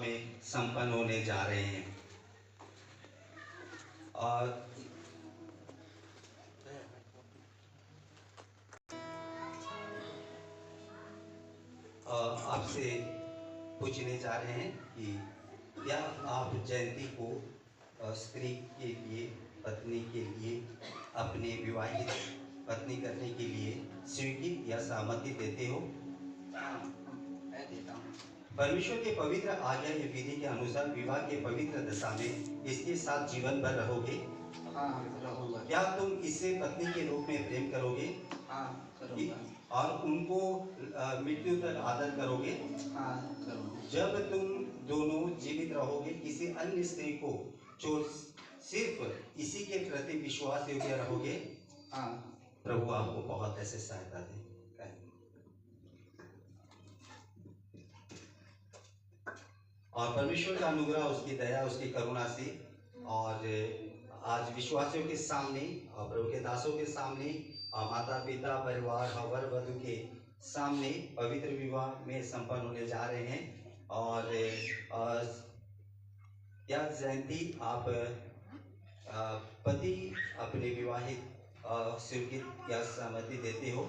में संपन्न होने जा रहे हैं। और आपसे पूछने जा रहे हैं कि क्या आप जयंती को स्त्री के लिए, पत्नी के लिए, अपने विवाहित पत्नी करने के लिए स्वीकृति या सहमति देते हो? मैं देता हूँ। परमेश्वर के पवित्र आज्ञा या विधि के अनुसार विवाह के पवित्र दशा में इसके साथ जीवन भर रहोगे? हाँ, रहूँगा। क्या तुम इससे पत्नी के रूप में प्रेम करोगे? हाँ, करूँगा। और उनको मृत्यु तक आदर करोगे? हाँ, करूँगा। जब तुम दोनों जीवित रहोगे, किसी अन्य स्त्री को छोड़ सिर्फ इसी के प्रति विश्वास योग्य रहोगे? हाँ। प्रभु आपको बहुत ऐसे सहायता दे। और परमेश्वर का अनुग्रह, उसकी दया, उसकी करुणा से और आज विश्वासियों के सामने और प्रभु के दासों के सामने और माता पिता, परिवार और वर वधु के सामने पवित्र विवाह में संपन्न होने जा रहे हैं। और क्या जयंती आप पति अपने विवाहित स्वीकृति या सहमति देते हो?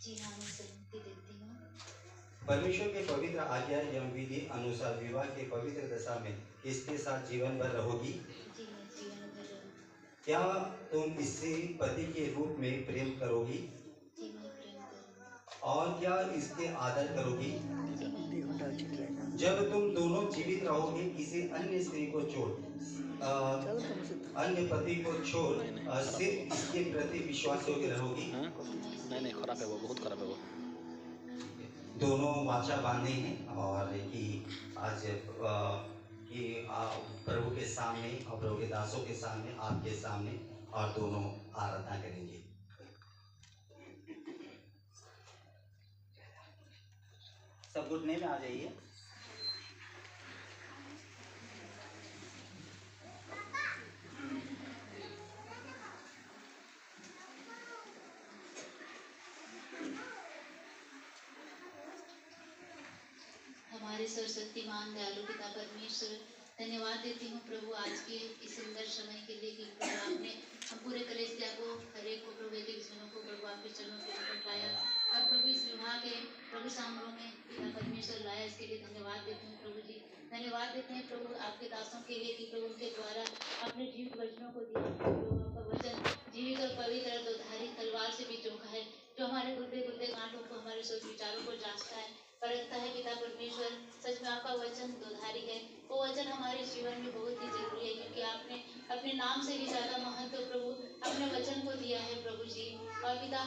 जी हाँ, मैं सहमति देती हूँ। परमेश्वर के पवित्र आज्ञा एवं विधि अनुसार विवाह के पवित्र दशा में इसके साथ जीवन भर रहोगी? जी, मैं जीवन भर रहूँगी। क्या तुम इससे पति के रूप में प्रेम करोगी? जी, मैं प्रेम करूँगी। और क्या इसके आदर करोगी? जी, मैं। जब तुम दोनों जीवित रहोगे, किसी अन्य स्त्री को छोड़ अन्य पति को छोड़ सिर्फ इसके प्रति विश्वास योग्य रहोगी? नहीं, खराब है वो, बहुत खराब है वो। दोनों वाचा बांधे हैं और कि आज कि प्रभु के सामने और प्रभु के दासों के सामने, आपके सामने, और दोनों आराधना करेंगे। सब घुटने में आ जाइए। हमारे सर्वशक्तिमान दयालु पिता परमेश्वर, धन्यवाद देती हूँ प्रभु आज के इस सुंदर समय के लिए कि प्रभु आपने हम पूरे कलेसिया को, हर एक को, प्रभु एक जनों को प्रभु आपके चरणों के ऊपर लाया और प्रभु इस विवाह के प्रभु सामरों में पिता परमेश्वर लाया। इसके लिए धन्यवाद देती हूँ प्रभु जी। धन्यवाद देते हैं प्रभु आपके दासों के लिए कि प्रभु उनके द्वारा अपने जीवित वचनों को दिया। प्रभु आपका वचन जीवित और पवित्र और दोधारी तलवार से भी चोखा है, जो हमारे गुर्दे गुर्दे गांठों को, हमारे सोच विचारों को जांचता है, परखता है। पिता परमेश्वर, सच में आपका वचन दोधारी है। वो वचन हमारे जीवन में बहुत ही जरूरी है, क्योंकि आपने अपने नाम से भी ज्यादा महत्व प्रभु अपने वचन को दिया है प्रभु जी। और पिता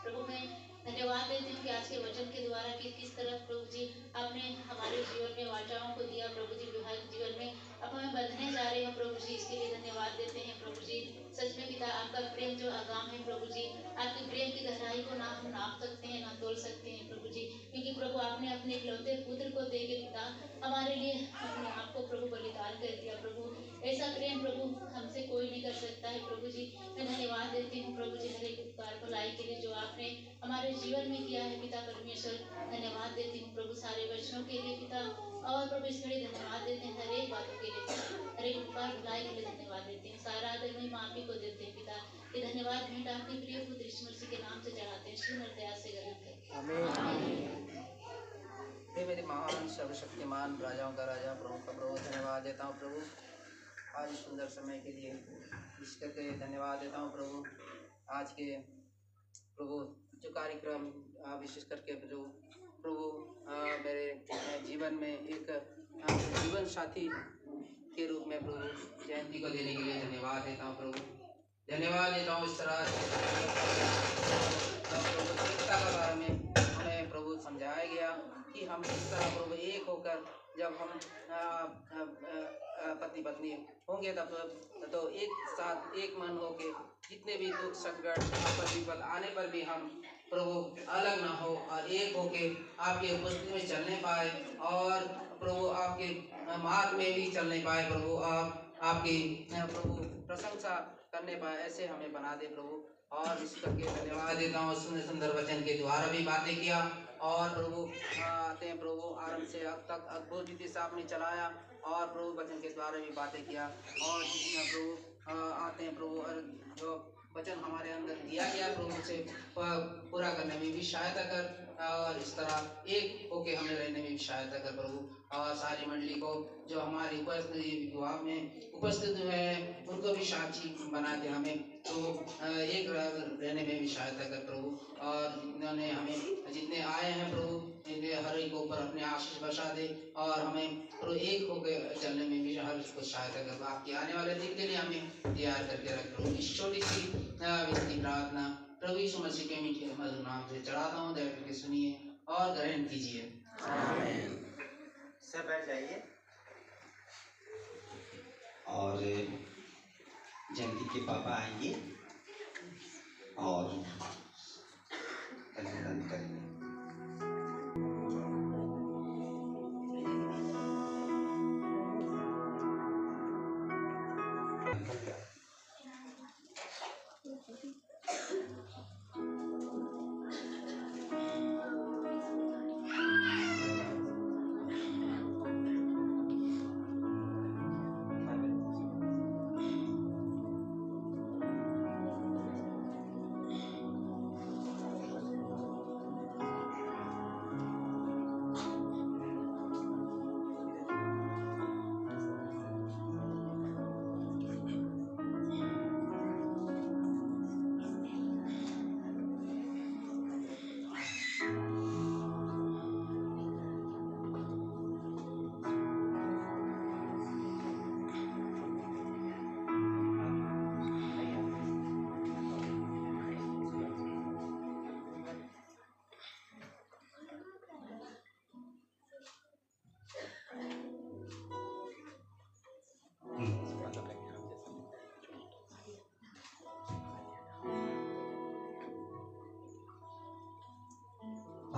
प्रभु मैं धन्यवाद देती हूँ कि आज के वचन के द्वारा कि किस तरह प्रभु जी आपने हमारे जीवन में वाचाओं को दिया प्रभु जी। विवाहित जीवन में अब हमें बंधने जा रहे हैं प्रभु जी, इसके लिए धन्यवाद देते हैं प्रभु जी। सच में पिता आपका प्रेम जो आगाम है प्रभु जी, आपके प्रेम की गहराई को ना हम नाप सकते हैं, ना तोल सकते हैं प्रभु जी, क्योंकि प्रभु आपने अपने इकलौते पुत्र को दे के पिता हमारे लिए अपने आप को प्रभु बलिदान कर दिया प्रभु। ऐसा प्रेम प्रभु हमसे कोई नहीं कर सकता है प्रभु जी। मैं धन्यवाद देती हूँ प्रभु जी हर एक उपकार भलाई के लिए जो आपने हमारे जीवन में किया है पिता परमेश्वर। धन्यवाद देती हूँ प्रभु सारे वचनों के लिए पिता, और प्रभु इस घड़ी धन्यवाद देते हैं हर एक बातों के लिए, हर एक उपकार भलाई के लिए धन्यवाद देते हैं। सारा आदर में माफी को देते हैं पिता। ये धन्यवाद भेंट आपके प्रिय पुत्र यीशु मसीह के नाम से चढ़ाते हैं, श्री दया से ग्रहण करें। आमीन। हे मेरे महान सर्वशक्तिमान राजाओं का राजा, प्रभु का प्रभु, धन्यवाद देता हूँ प्रभु आज सुंदर समय के लिए। इस करके धन्यवाद देता हूँ प्रभु आज के प्रभु जो कार्यक्रम विशेष करके जो प्रभु मेरे जीवन में एक जीवन साथी के रूप में प्रभु जयंती को देने के लिए धन्यवाद देता हूँ प्रभु। धन्यवाद देता हूँ इस तरह एकता के बारे में हमें प्रभु समझाया गया कि हम इस तरह प्रभु एक होकर जब हम पति पत्नी होंगे तब तो एक साथ एक मन होकर जितने भी दुख संकट आपद विपद आने पर भी हम प्रभु अलग ना हो और एक होके आपके उपस्थिति में चलने पाए और प्रभु आपके मार्ग में भी चलने पाए प्रभु। आपकी प्रभु प्रशंसा करने पाए, ऐसे हमें बना दे प्रभु। और इस करके धन्यवाद देता हूँ, सुंदर सुंदर वचन के द्वारा भी बातें किया और प्रभु आते हैं प्रभु आरंभ से अब तक अद्भुत रीति से आपने चलाया और प्रभु वचन के द्वारा भी बातें किया और जिसमें प्रभु आते हैं प्रभु और जो वचन हमारे अंदर दिया गया प्रभु उसे पूरा करने में भी सहायता कर और इस तरह एक होके हमें रहने में भी सहायता कर प्रभु और सारी मंडली को जो हमारी उपस्थित विवाह में उपस्थित है उनको भी साक्षी बना के हमें तो एक रहने में भी सहायता कर प्रभु और जिन्होंने हमें जितने आए हैं प्रभु इन्हें हर एक ऊपर अपने आशीष बसा दे और हमें प्रभु एक होकर चलने में भी हर को सहायता कर आपके आने वाले दिन के लिए हमें तैयार करके रख प्रभु इस छोटी सी विनती प्रार्थना प्रभु यीशु मसीह के मीठे मधुर नाम से चढ़ाता हूँ दया करके सुनिए और ग्रहण कीजिए आमीन। सब बैठ जाइए और जयंती के पापा आएंगे और कन्यादान करेंगे।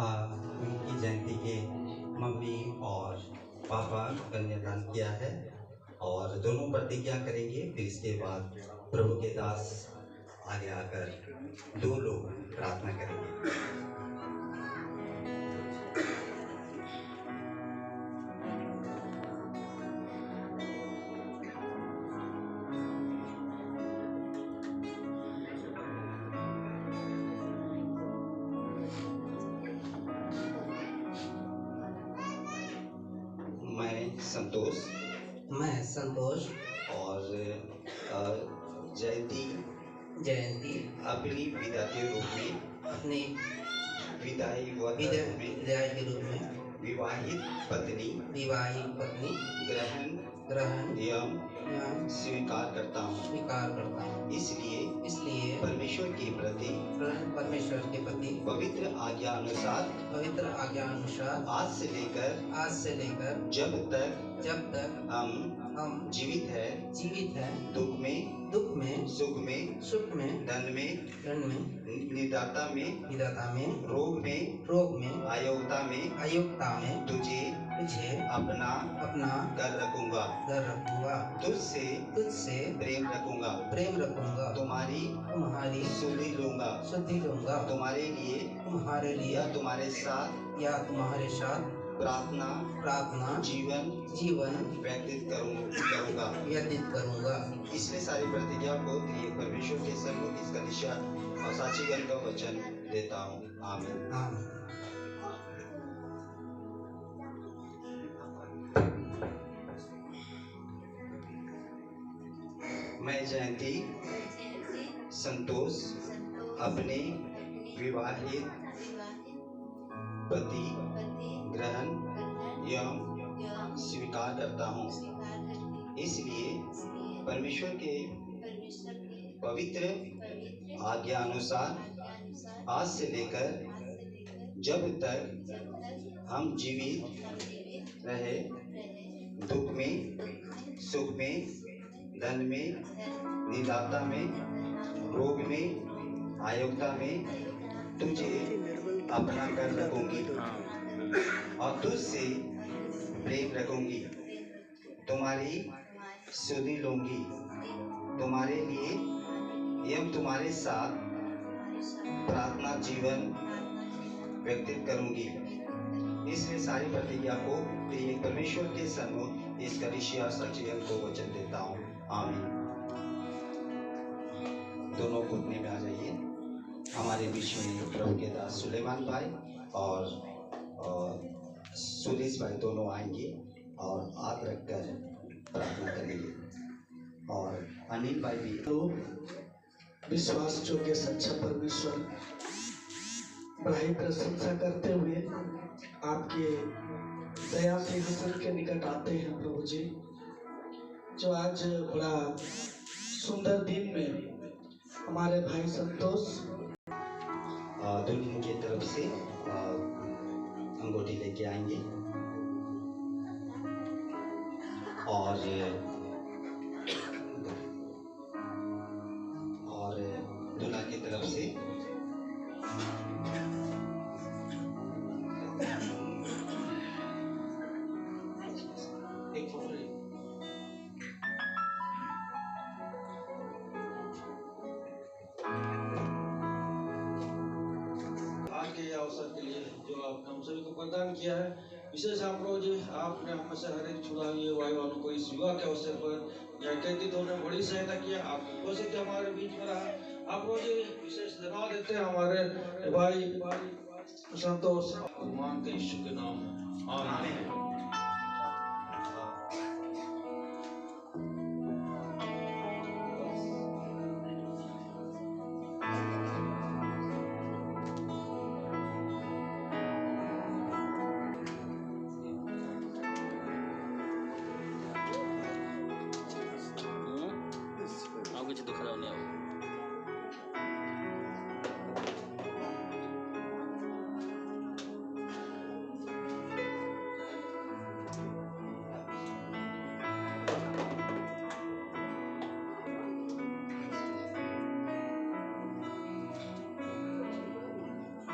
उनकी जयंती के मम्मी और पापा कन्यादान किया है और दोनों प्रतिज्ञा करेंगे। फिर इसके बाद प्रभु के दास आगे आकर दो लोग प्रार्थना करेंगे। मैं संतोष और जयंती अपनी विदा के रूप में अपनी विदाई के रूप में विवाहित पत्नी ग्रहण एवं स्वीकार करता हूँ। इसलिए परमेश्वर के प्रति पवित्र आज्ञा अनुसार आज से लेकर जब तक हम जीवित है दुख में सुख में धन में निदाता में रोग में अयोग्यता में तुझे अपना कर रखूंगा तुझसे प्रेम रखूंगा तुम्हारी शुद्धि लूंगा तुम्हारे लिए या तुम्हारे साथ प्रार्थना जीवन व्यतीत करूंगा। इसलिए सारी प्रतिज्ञा को परमेश्वर के सम्मुख इसका दिशा और साक्षीगण का वचन देता हूँ। आमीन। मैं जयंती संतोष अपने विवाहित पति ग्रहण एवं स्वीकार करता हूँ। इसलिए परमेश्वर के पवित्र आज्ञा अनुसार आज से लेकर जब तक हम जीवित रहे दुख में सुख में धन में निदाता में रोग में अयोग्यता में तुझे अपना कर रखूंगी और तुझसे प्रेम रखूंगी तुम्हारी शुद्धि लूंगी तुम्हारे लिए एवं तुम्हारे साथ प्रार्थना जीवन व्यक्तित करूंगी। इसलिए सारी प्रतिज्ञा को प्रिय परमेश्वर के सन्मुख इस कलिसिया सचयन को वचन देता हूँ। आमीन। दोनों घुटने में आ जाइए। हमारे बीच में प्रभु के दास सुलेमान भाई और सुरेश भाई दोनों आएंगे और हाथ रखकर प्रार्थना करेंगे, और अनिल भाई भी। तो विश्वास योग्य सच्चा परमेश्वर, बड़ाई प्रशंसा करते हुए आपके दया सिंहासन के निकट आते हैं प्रभु जी, जो आज बड़ा सुंदर दिन में हमारे भाई संतोष दुल्हन की तरफ से अंगूठी लेके आएंगे और दूल्हा की तरफ से एक फोटो। आज के अवसर के लिए जो आपने हम सभी को प्रदान किया है, विशेष आप प्रभु जी, आपने हम में से हर एक चुनावी वायुवानों को इस युवा के अवसर पर या एकत्रित होने में बड़ी सहायता किया। आप उपस्थित हमारे बीच में रहा, आप प्रभु जी विशेष धन्यवाद देते हैं हमारे भाई संतोष मांगते यीशु के नाम में, आमीन। ଆଉ କିଛି ଦେଖାଯାଉନି ଆଉ।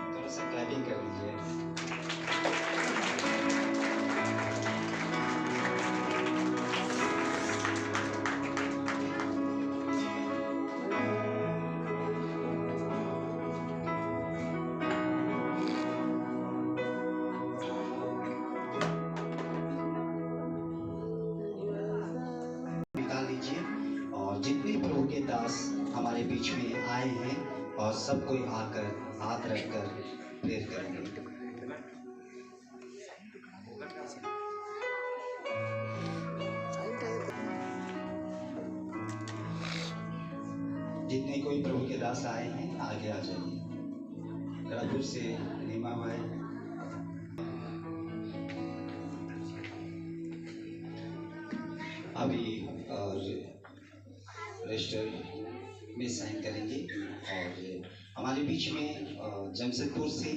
थोड़ा सा क्लैपिंग कर लीजिए। निकाल लीजिए, और जितने प्रभु के दास हमारे बीच में आए हैं और सब कोई आकर हाथ रखकर प्रेयर करेंगे। जितने कोई प्रभु के दास आए हैं आगे आ जाइए। राजपुर से नीमा भाई, अभी रजिस्टर में साइन करेंगे। और हमारे बीच में जमशेदपुर से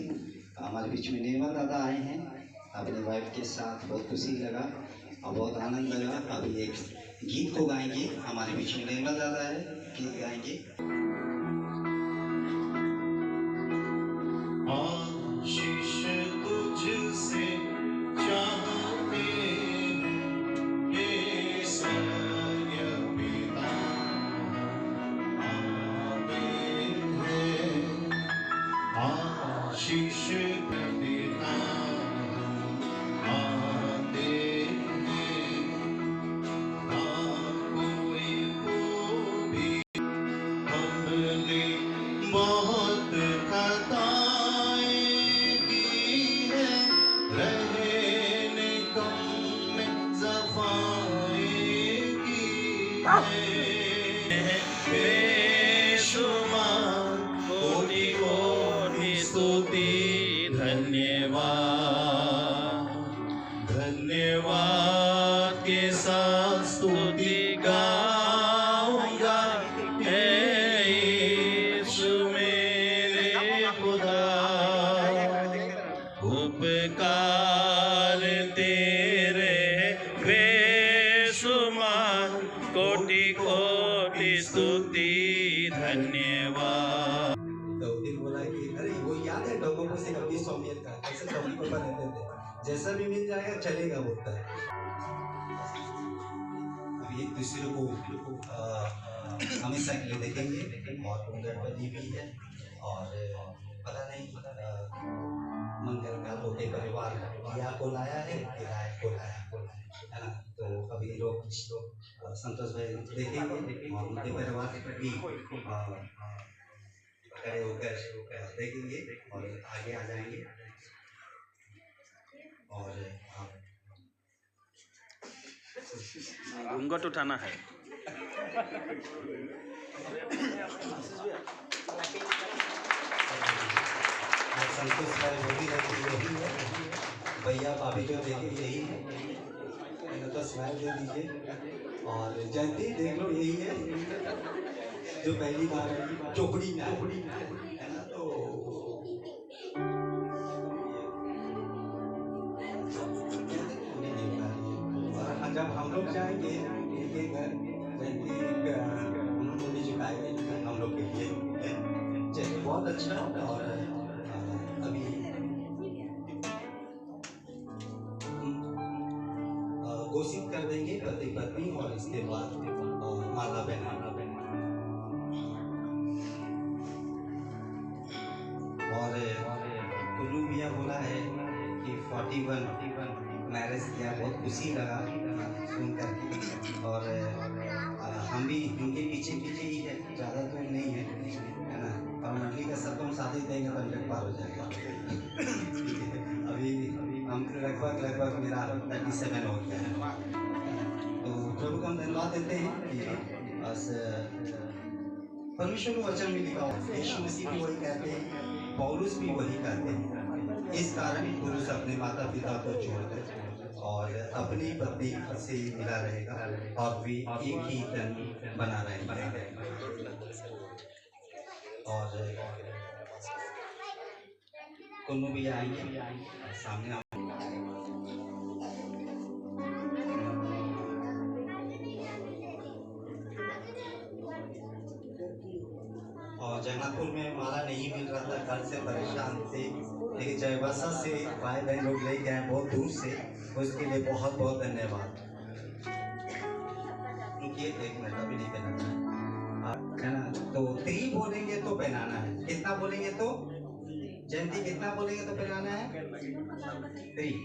हमारे बीच में निर्मल दादा आए हैं अपनी वाइफ के साथ। बहुत खुशी लगा और बहुत आनंद लगा। अभी एक गीत को गाएंगे, हमारे बीच में निर्मल दादा है, गीत गाएंगे। आशीष तुझसे चाहते हैं ये सारे पिता, आमीन है। आशीष पिता आते हैं, ना कोई को भी हमने बहुत खताएं की है, रहने कम में सफाई की है। बेशुमार कोटि कोटि स्तुति, धन्यवाद धन्यवाद के साथ स्तुति गाऊंगा, उपकार तेरे बेशुमार, कोटि कोटि स्तुति, धन्यवाद। तो दिल बोला कि अरे वो याद है डोंगों से कभी सोमियत का ऐसे डोंगी पापा रहते थे, जैसा भी मिल जाएगा चलेगा बोलता है। अभी एक दूसरे को हमेशा के लिए देखेंगे, और गणपति भी है और पता नहीं मंगल का होते परिवार दिया को लाया है कि राय को लाया है ना। तो अभी लोग संतोष भाई देखेंगे और उनके परिवार भी खड़े होकर देखेंगे और आगे आ जाएंगे। और घूंघट उठाना है। संतोष भाई वो भी यही है, भैया भाभी जो देखे यही है, तो स्माइल दे दीजिए। और जयंती देख लो यही है जो पहली बार चौकड़ी में है ना। तो जब हम लोग जाएंगे इनके घर जयंती उन्होंने झुकाएगा हम लोग के लिए, जयंती बहुत अच्छा। और अभी घोषित कर देंगे पति पत्नी और इसके बाद माला पहनाना। और कुल्लू मियाँ बोला है कि 41 मैरिज किया, बहुत खुशी लगा सुन करके। और हम भी उनके पीछे पीछे ही है, ज़्यादा दूर नहीं है ना। और मंडली का सबको शादी देंगे तो 100 पार हो जाएगा। अभी हम लगभग मेरा 37 हो गया है। तो प्रभु को हम धन्यवाद देते हैं कि बस परमेश्वर को वचन में लिखा हो, यीशु मसीह भी वही कहते हैं, पौलुस भी वही कहते हैं। इस कारण पुरुष अपने माता पिता को छोड़कर और अपनी पत्नी से मिला रहेगा और वे एक ही तन बना रहेंगे। और कुन्नू भी आएंगे सामने। और जगन्नाथपुर में माला नहीं मिल रहा था, कल से परेशान थे, लेकिन जयवासा से भाई बहन लोग ले गए बहुत दूर से, उसके लिए बहुत बहुत धन्यवाद। रुकिए 1 मिनट, अभी नहीं पहनाना है ना। तो 3 बोलेंगे तो पहनाना है। कितना बोलेंगे तो जयंती कितना बोलेंगे तो पहनाना है 3।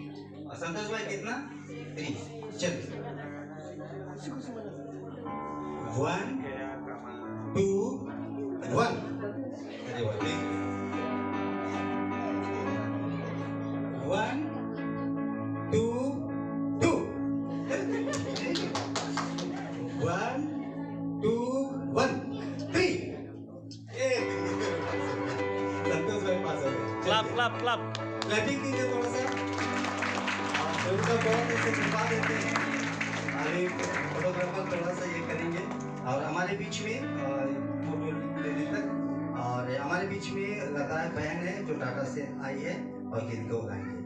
और संतोष भाई कितना 3। चलिए 1 2 1। अरे 1 2 2 1 2 1 3। संतोष भाई पास हो गए। क्लैप क्लैपिंग कीजिए थोड़ा सा। उनका बहुत ऐसे छुपा देते हैं। अरे फोटोग्राफर थोड़ा सा ये करेंगे। और हमारे बीच में फोटो लेने तक, और हमारे बीच में लता बहन है जो टाटा से आई है और गीत को गाएंगे।